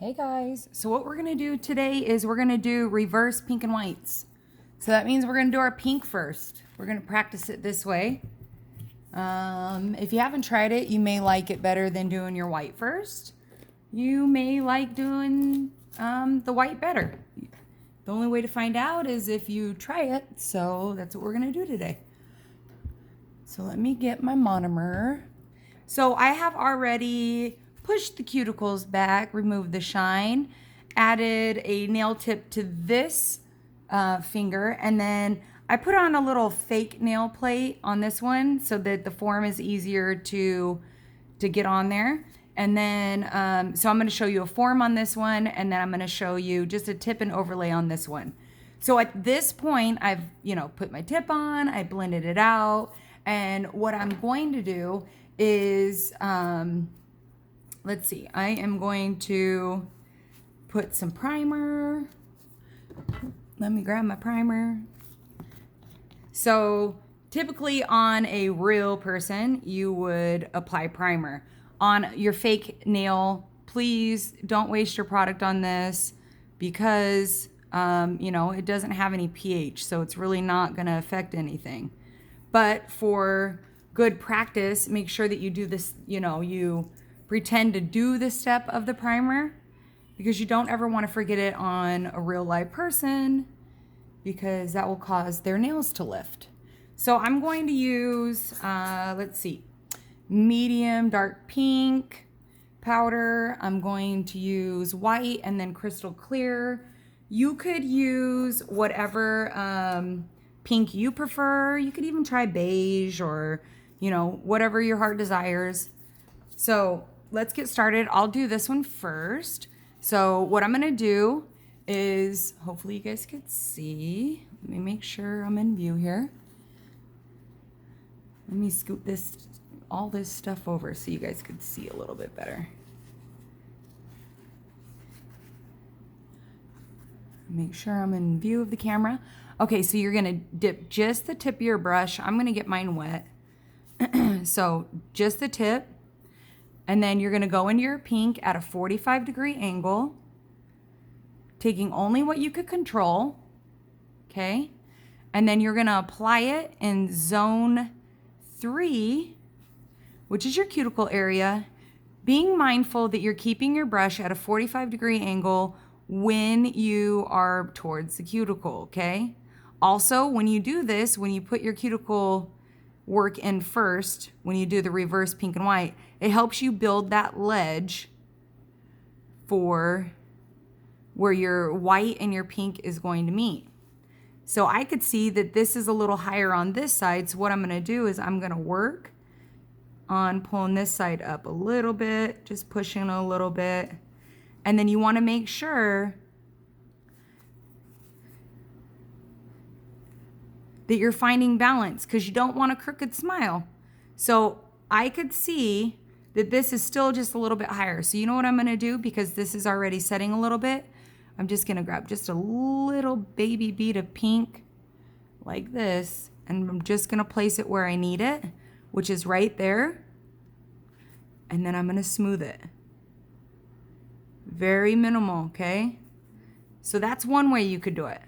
Hey guys, so what we're gonna do today is we're gonna do reverse pink and whites. So that means we're gonna do our pink first. We're gonna practice it this way. If you haven't tried it, you may like it better than doing your white first. You may like doing the white better. The only way to find out is if you try it, so that's what we're gonna do today. So let me get my monomer. So I have already pushed the cuticles back, removed the shine, added a nail tip to this finger, and then I put on a little fake nail plate on this one so that the form is easier to get on there. And then, so I'm going to show you a form on this one, and then I'm going to show you just a tip and overlay on this one. So at this point, I've, put my tip on, I blended it out, and what I'm going to do is, let's see, I am going to put some primer. Let me grab my primer. So typically on a real person, you would apply primer. On your fake nail, please don't waste your product on this because, it doesn't have any pH, so it's really not going to affect anything. But for good practice, make sure that you do this, you pretend to do the step of the primer because you don't ever want to forget it on a real live person because that will cause their nails to lift. So I'm going to use, let's see, medium dark pink powder. I'm going to use white and then crystal clear. You could use whatever pink you prefer. You could even try beige or, whatever your heart desires. So let's get started. I'll do this one first. So what I'm gonna do is, hopefully you guys can see. Let me make sure I'm in view here. Let me scoop all this stuff over so you guys could see a little bit better. Make sure I'm in view of the camera. Okay, so you're gonna dip just the tip of your brush. I'm gonna get mine wet. So just the tip. And then you're gonna go into your pink at a 45-degree angle, taking only what you could control, okay? And then you're gonna apply it in zone 3, which is your cuticle area, being mindful that you're keeping your brush at a 45-degree angle when you are towards the cuticle, okay? Also, when you do this, when you put your cuticle work in first, when you do the reverse pink and white, it helps you build that ledge for where your white and your pink is going to meet. So I could see that this is a little higher on this side. So what I'm gonna do is I'm gonna work on pulling this side up a little bit, just pushing a little bit. And then you wanna make sure that you're finding balance because you don't want a crooked smile. So I could see that this is still just a little bit higher. So you know what I'm gonna do, because this is already setting a little bit, I'm just gonna grab just a little baby bead of pink like this, and I'm just gonna place it where I need it, which is right there. And then I'm gonna smooth it. Very minimal, okay? So that's one way you could do it.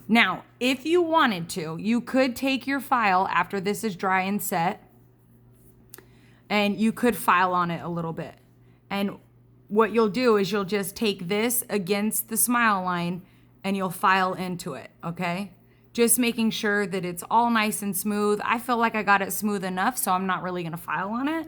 Now, if you wanted to, you could take your file after this is dry and set, and you could file on it a little bit. And what you'll do is you'll just take this against the smile line and you'll file into it, okay? Just making sure that it's all nice and smooth. I feel like I got it smooth enough, so I'm not really gonna file on it.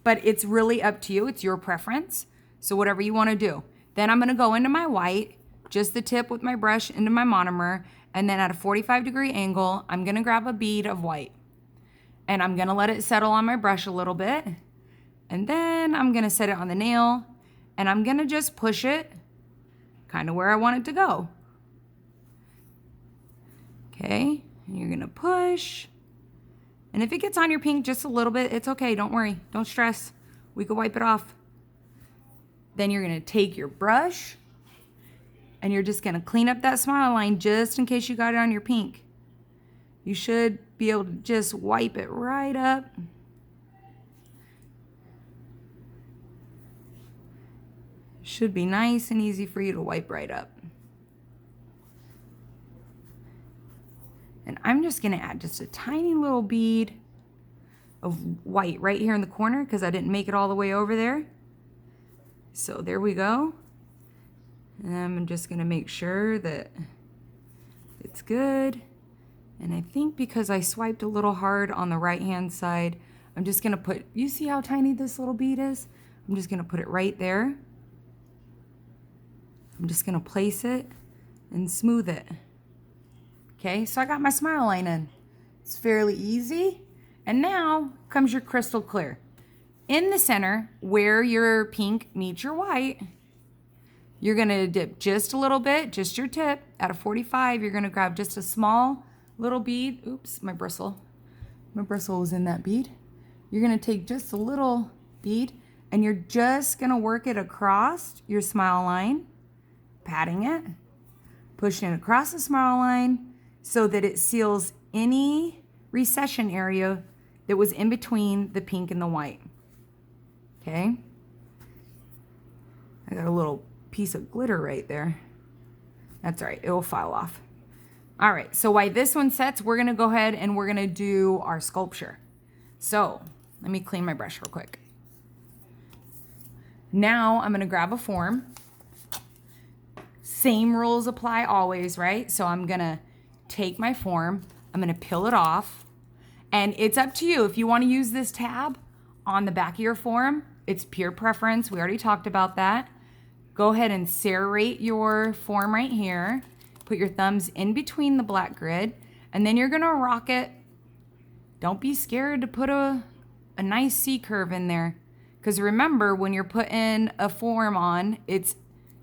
But it's really up to you. It's your preference. So whatever you wanna do. Then I'm gonna go into my white, just the tip with my brush into my monomer, and then at a 45-degree angle, I'm gonna grab a bead of white. And I'm gonna let it settle on my brush a little bit. And then I'm gonna set it on the nail, and I'm gonna just push it kind of where I want it to go. Okay, and you're gonna push. And if it gets on your pink just a little bit, it's okay, don't worry, don't stress. We could wipe it off. Then you're gonna take your brush, and you're just gonna clean up that smile line just in case you got it on your pink. You should be able to just wipe it right up. Should be nice and easy for you to wipe right up. And I'm just gonna add just a tiny little bead of white right here in the corner because I didn't make it all the way over there. So there we go. And I'm just gonna make sure that it's good. And I think because I swiped a little hard on the right hand side, I'm just gonna put, you see how tiny this little bead is? I'm just gonna put it right there. I'm just gonna place it and smooth it. Okay, so I got my smile line in. It's fairly easy. And now comes your crystal clear. In the center, where your pink meets your white, you're gonna dip just a little bit, just your tip. At a 45, you're gonna grab just a small little bead. Oops, my bristle. My bristle was in that bead. You're gonna take just a little bead and you're just gonna work it across your smile line, patting it, pushing it across the smile line so that it seals any recession area that was in between the pink and the white. Okay? I got a little piece of glitter right there. That's all right, it will file off. All right, so while this one sets, we're gonna go ahead and we're gonna do our sculpture. So, let me clean my brush real quick. Now I'm gonna grab a form. Same rules apply always, right? So I'm gonna take my form, I'm gonna peel it off, and it's up to you. If you wanna use this tab on the back of your form, it's pure preference. We already talked about that. Go ahead and serrate your form right here. Put your thumbs in between the black grid, and then you're gonna rock it. Don't be scared to put a nice C curve in there. Because remember, when you're putting a form on, it's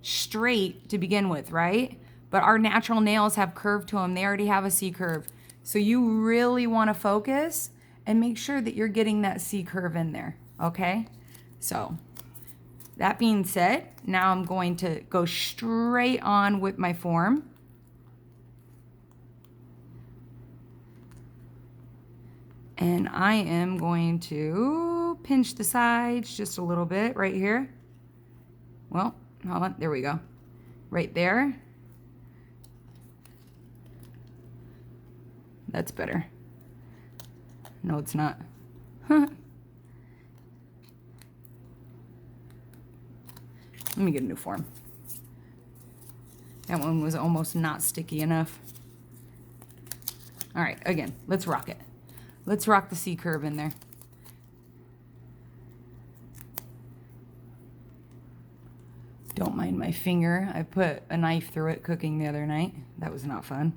straight to begin with, right? But our natural nails have curve to them. They already have a C curve. So you really wanna focus and make sure that you're getting that C curve in there, okay? So, that being said, now I'm going to go straight on with my form. And I am going to pinch the sides just a little bit right here. Well, hold on, there we go. Right there. That's better. No, it's not. Let me get a new form. That one was almost not sticky enough. All right, again, let's rock it. Let's rock the C curve in there. Don't mind my finger. I put a knife through it cooking the other night. That was not fun.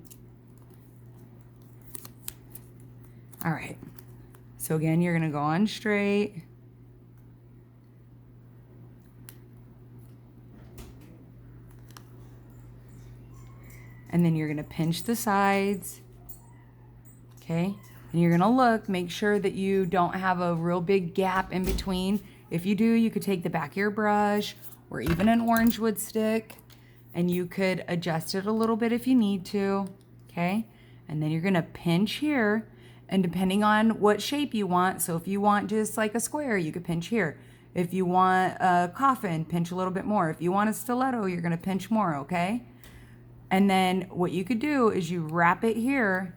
All right. So again, you're gonna go on straight. And then you're gonna pinch the sides, okay? And you're gonna look, make sure that you don't have a real big gap in between. If you do, you could take the back of your brush or even an orange wood stick and you could adjust it a little bit if you need to, okay? And then you're gonna pinch here, and depending on what shape you want, so if you want just like a square, you could pinch here. If you want a coffin, pinch a little bit more. If you want a stiletto, you're gonna pinch more, okay? And then what you could do is you wrap it here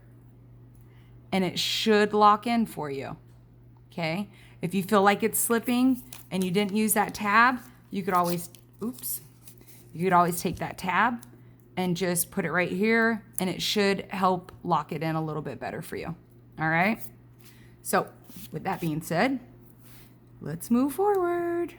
and it should lock in for you, okay? If you feel like it's slipping and you didn't use that tab, you could always, you could always take that tab and just put it right here and it should help lock it in a little bit better for you, all right? So with that being said, let's move forward.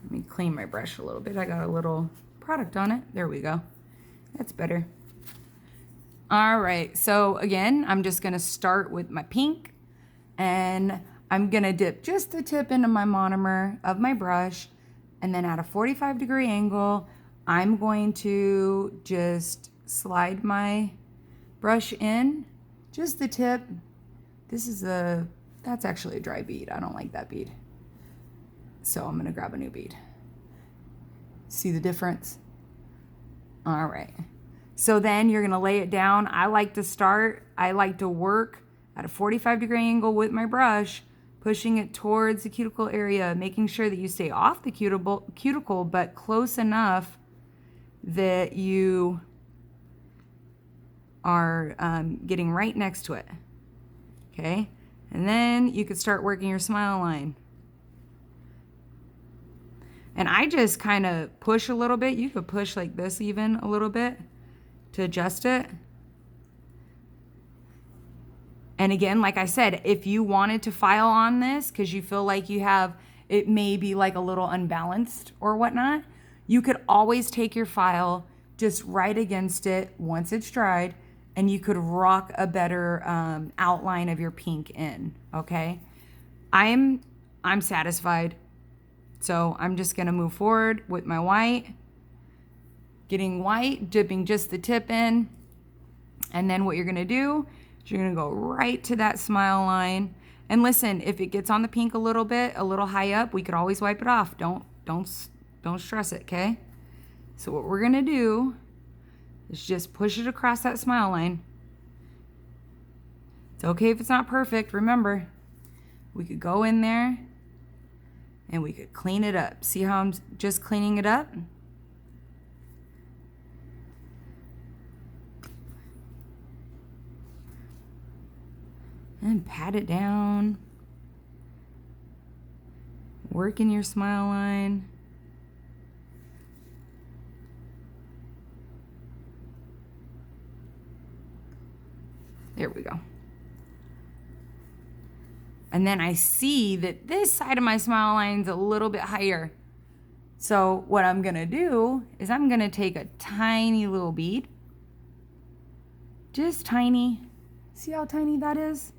Let me clean my brush a little bit. I got a little product on it. There we go. That's better. All right, so again, I'm just gonna start with my pink and I'm gonna dip just the tip into my monomer of my brush, and then at a 45-degree angle, I'm going to just slide my brush in, just the tip. That's actually a dry bead. I don't like that bead. So I'm gonna grab a new bead. See the difference? All right. So then you're gonna lay it down. I like to work at a 45-degree angle with my brush, pushing it towards the cuticle area, making sure that you stay off the cuticle, but close enough that you are getting right next to it. Okay, and then you could start working your smile line. And I just kind of push a little bit. You could push like this even a little bit to adjust it. And again, like I said, if you wanted to file on this because you feel like you have, it may be like a little unbalanced or whatnot, you could always take your file just right against it once it's dried, and you could rock a better outline of your pink in, okay? I'm satisfied. So I'm just gonna move forward with my white, getting white, dipping just the tip in. And then what you're gonna do is you're gonna go right to that smile line. And listen, if it gets on the pink a little bit, a little high up, we could always wipe it off. Don't stress it, okay? So what we're gonna do is just push it across that smile line. It's okay if it's not perfect. Remember, we could go in there and we could clean it up. See how I'm just cleaning it up? And pat it down. Work in your smile line. There we go. And then I see that this side of my smile line's a little bit higher. So what I'm gonna do is I'm gonna take a tiny little bead. Just tiny. See how tiny that is?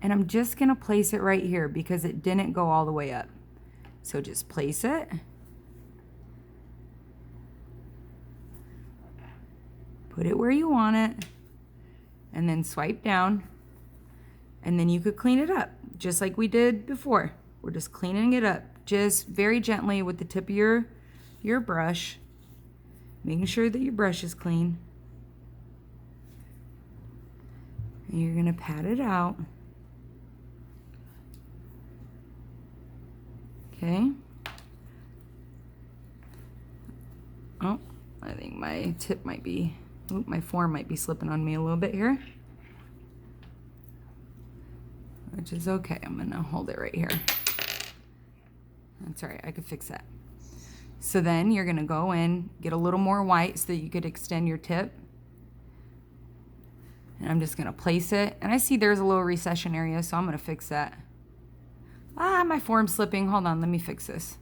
And I'm just gonna place it right here because it didn't go all the way up. So just place it. Put it where you want it. And then swipe down. And then you could clean it up just like we did before. We're just cleaning it up just very gently with the tip of your brush, making sure that your brush is clean. And you're gonna pat it out. Okay. Oh, I think my tip might be, my form might be slipping on me a little bit here. Which is okay. I'm gonna hold it right here. That's all right, I could fix that. So then you're gonna go in, get a little more white so that you could extend your tip. And I'm just gonna place it. And I see there's a little recession area, so I'm gonna fix that. Ah, my form's slipping. Hold on, let me fix this.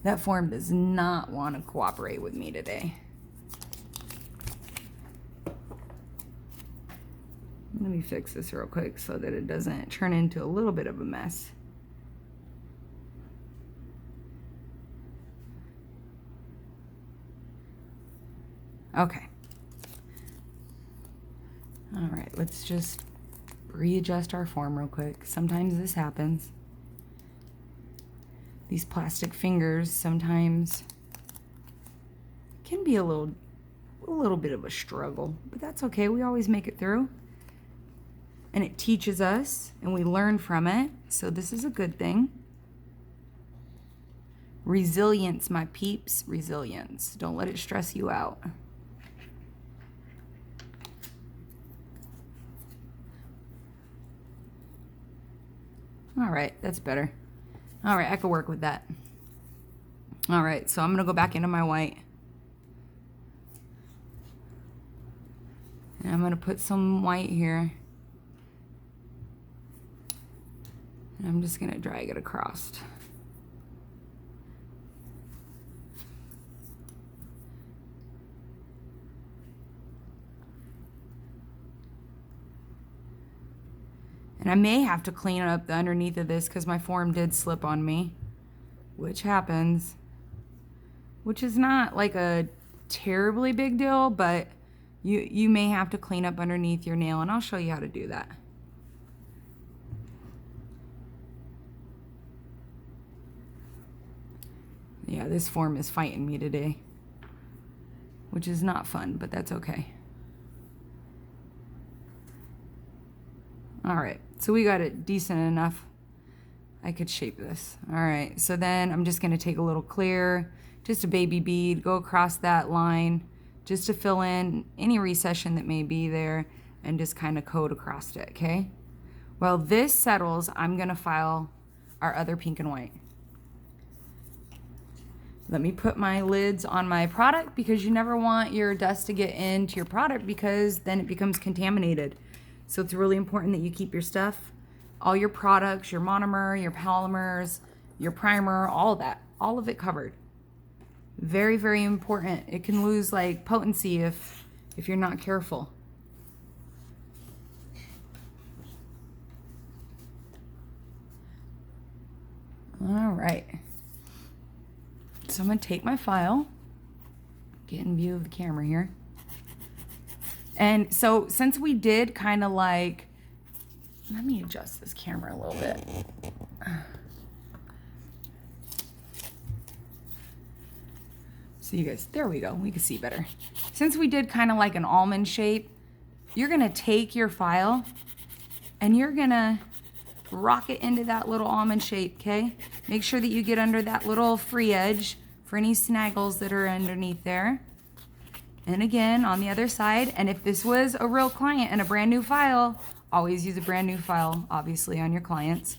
That form does not want to cooperate with me today. Let me fix this real quick so that it doesn't turn into a little bit of a mess. Okay. All right, let's just readjust our form real quick. Sometimes this happens. These plastic fingers sometimes can be a little bit of a struggle, but that's okay. We always make it through. And it teaches us and we learn from it. So this is a good thing. Resilience, my peeps, resilience. Don't let it stress you out. All right, that's better. All right, I could work with that. All right, so I'm gonna go back into my white. And I'm gonna put some white here. And I'm just gonna drag it across. And I may have to clean up the underneath of this because my form did slip on me, which happens, which is not like a terribly big deal, but you may have to clean up underneath your nail, and I'll show you how to do that. Yeah, this form is fighting me today, which is not fun, but that's okay. All right, so we got it decent enough. I could shape this. All right, so then I'm just gonna take a little clear, just a baby bead, go across that line just to fill in any recession that may be there and just kind of coat across it, okay? While this settles, I'm gonna file our other pink and white. Let me put my lids on my product because you never want your dust to get into your product because then it becomes contaminated. So it's really important that you keep your stuff, all your products, your monomer, your polymers, your primer, all of that, all of it covered. Very, very important. It can lose like potency if you're not careful. All right. So I'm gonna take my file, get in view of the camera here. And so since we did kind of like, let me adjust this camera a little bit. So you guys, there we go, we can see better. Since we did kind of like an almond shape, you're gonna take your file and you're gonna rock it into that little almond shape, okay? Make sure that you get under that little free edge for any snaggles that are underneath there. And again, on the other side, and if this was a real client and a brand new file, always use a brand new file, obviously, on your clients.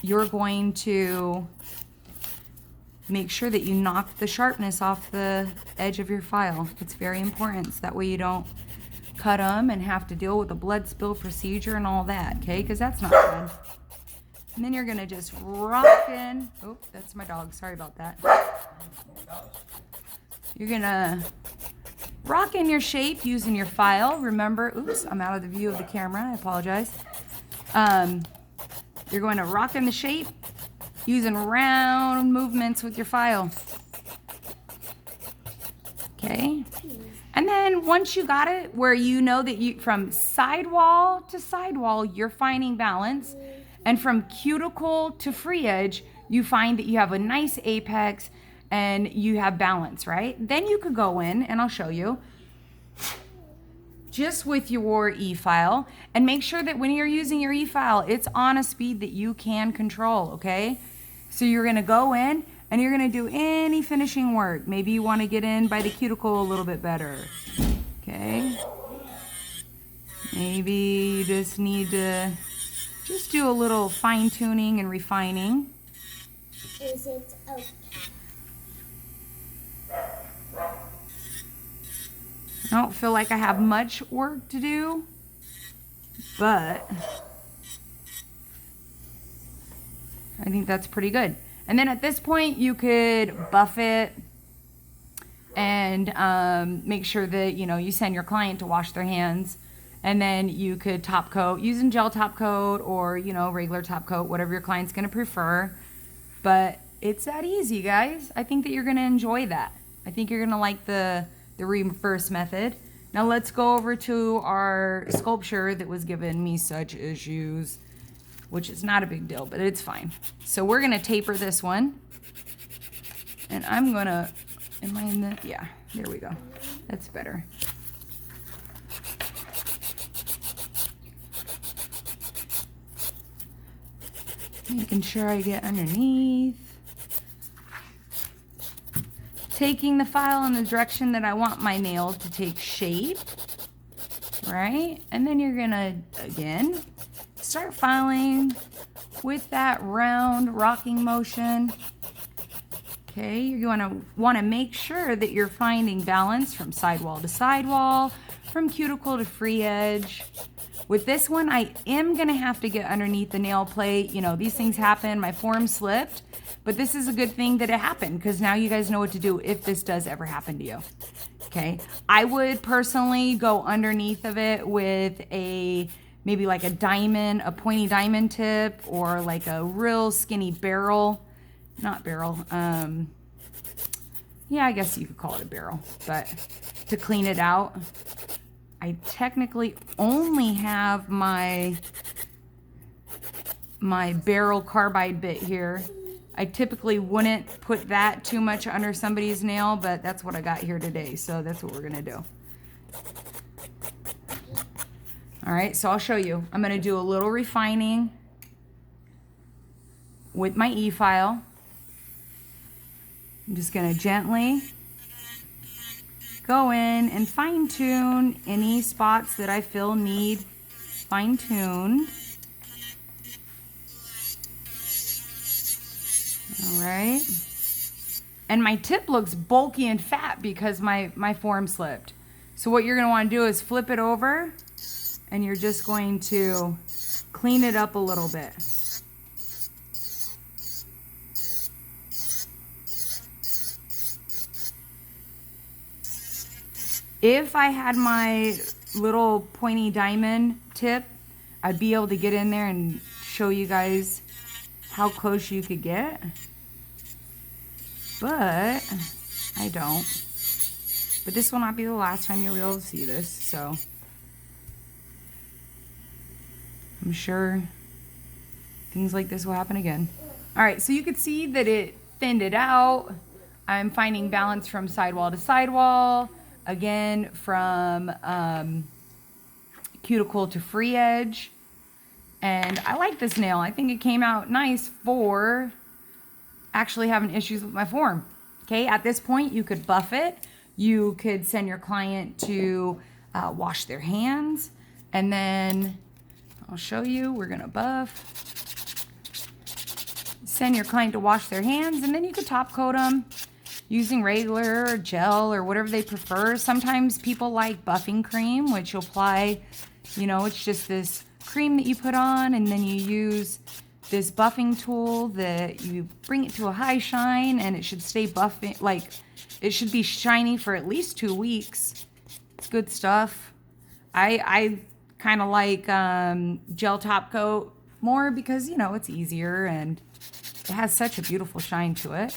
You're going to make sure that you knock the sharpness off the edge of your file. It's very important, so that way you don't cut them and have to deal with the blood spill procedure and all that, okay? Because that's not fun. And then you're gonna just rock in. Oh, that's my dog, sorry about that. You're gonna rock in your shape using your file. Remember, oops, I'm out of the view of the camera, I apologize. You're going to rock in the shape using round movements with your file. Okay? And then once you got it where you know that you, from sidewall to sidewall, you're finding balance, and from cuticle to free edge, you find that you have a nice apex and you have balance, right? Then you could go in, and I'll show you, just with your e-file, and make sure that when you're using your e-file, it's on a speed that you can control, okay? So you're gonna go in, and you're gonna do any finishing work. Maybe you wanna get in by the cuticle a little bit better, okay? Maybe you just need to just do a little fine tuning and refining. Is it okay? I don't feel like I have much work to do, but I think that's pretty good. And then at this point, you could buff it and make sure that, you know, you send your client to wash their hands, and then you could top coat using gel top coat or, you know, regular top coat, whatever your client's gonna prefer. But it's that easy, guys. I think that you're gonna enjoy that. I think you're gonna like the reverse method. Now let's go over to our sculpture that was giving me such issues, which is not a big deal, but it's fine. So we're gonna taper this one, and I'm gonna, am I in the, yeah, there we go. That's better. Making sure I get underneath. Taking the file in the direction that I want my nail to take shape, right? And then you're gonna, again, start filing with that round rocking motion. Okay, you're gonna wanna make sure that you're finding balance from sidewall to sidewall, from cuticle to free edge. With this one, I am gonna have to get underneath the nail plate. You know, these things happen, my form slipped, but this is a good thing that it happened, because now you guys know what to do if this does ever happen to you. Okay, I would personally go underneath of it with a, maybe like a diamond, a pointy diamond tip, or like a real skinny barrel, not barrel, yeah, I guess you could call it a barrel, but to clean it out. I technically only have my barrel carbide bit here. I typically wouldn't put that too much under somebody's nail, but that's what I got here today, so that's what we're gonna do. All right, so I'll show you. I'm gonna do a little refining with my e-file. I'm just gonna gently go in and fine tune any spots that I feel need fine tuned. All right. And my tip looks bulky and fat because my form slipped. So what you're gonna wanna do is flip it over and you're just going to clean it up a little bit. If I had my little pointy diamond tip, I'd be able to get in there and show you guys how close you could get. But I don't. But this will not be the last time you'll be able to see this, so I'm sure things like this will happen again. All right, so you could see that it thinned it out. I'm finding balance from sidewall to sidewall. Again, from cuticle to free edge. And I like this nail. I think it came out nice for actually having issues with my form. Okay, at this point, you could buff it. You could send your client to wash their hands. And then I'll show you, we're gonna buff. Send your client to wash their hands, and then you could top coat them using regular or gel or whatever they prefer. Sometimes people like buffing cream, which you apply, you know, it's just this cream that you put on, and then you use this buffing tool that you bring it to a high shine, and it should stay buffing, like it should be shiny for at least 2 weeks. It's good stuff. I kind of like gel top coat more because, you know, it's easier and it has such a beautiful shine to it.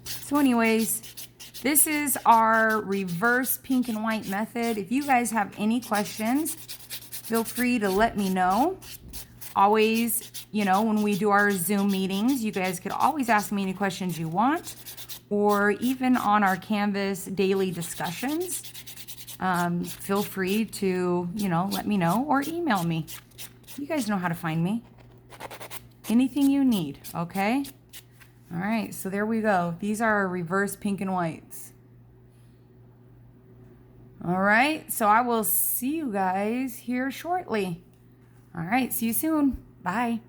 So anyways, this is our reverse pink and white method. If you guys have any questions, feel free to let me know. Always, you know, when we do our Zoom meetings, you guys could always ask me any questions you want, or even on our Canvas daily discussions. Feel free to, you know, let me know or email me. You guys know how to find me. Anything you need, okay? All right, so there we go. These are our reverse pink and whites. All right, so I will see you guys here shortly. All right, see you soon. Bye.